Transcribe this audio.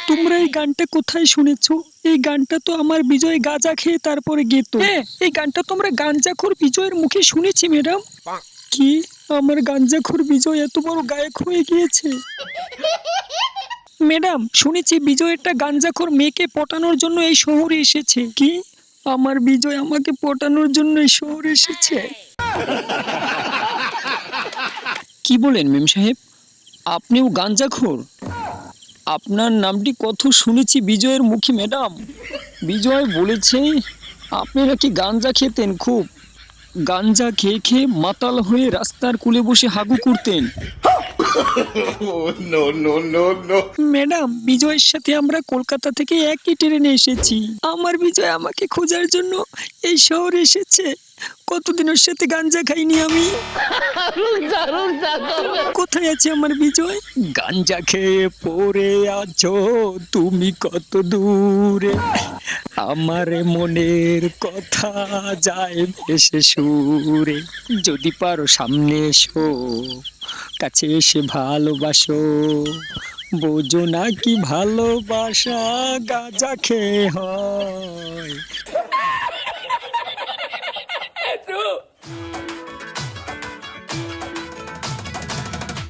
তোমরা এই গানটা কোথায় শুনেছো? এই গানটা তো আমার বিজয় গাঁজা খেয়ে তারপরে গেতো। হ্যাঁ, এই গানটা তো আমরা গাঞ্জাখোর বিজয়ের মুখে শুনেছি ম্যাডাম। কি? আমার গাঞ্জাখোর বিজয় এত বড় গায়ক হয়ে গিয়েছে? ম্যাডাম, শুনেছি বিজয় একটা গাঞ্জাখোর মেয়েকে পটানোর জন্য এই শহরে এসেছে। কি? আমার বিজয় আমাকে পটানোর জন্য এই শহরে এসেছে? কি বলেন মেম সাহেব? আপনিও গাঞ্জাখোর? আপনার নামটি কত শুনেছি বিজয়ের মুখে ম্যাডাম। বিজয় বলেছে আপনি নাকি গাঞ্জা খেতেন খুব। গাঞ্জা খেয়ে খেয়ে মাতাল হয়ে রাস্তার কূলে বসে হাগু করতেন। No, no, no, no. Madam, বিজয়ের সাথে আমরা কলকাতা থেকে একই ট্রেনে এসেছি। আমার বিজয় আমাকে খোঁজার জন্য এই শহরে এসেছে। কতদিন ওর সাথে গাঞ্জা খাইনি আমি। কোথায় আছে আমার বিজয়? গাঞ্জা খেয়ে পড়ে আছো তুমি কত দূরে, আমার মনের কথা যায় ভেসে সুরে। যদি পারো সামনে এসো, কাছে এসে ভালোবাসো, বোঝো না কি ভালোবাসা গাঁজা খেয়ে হয়।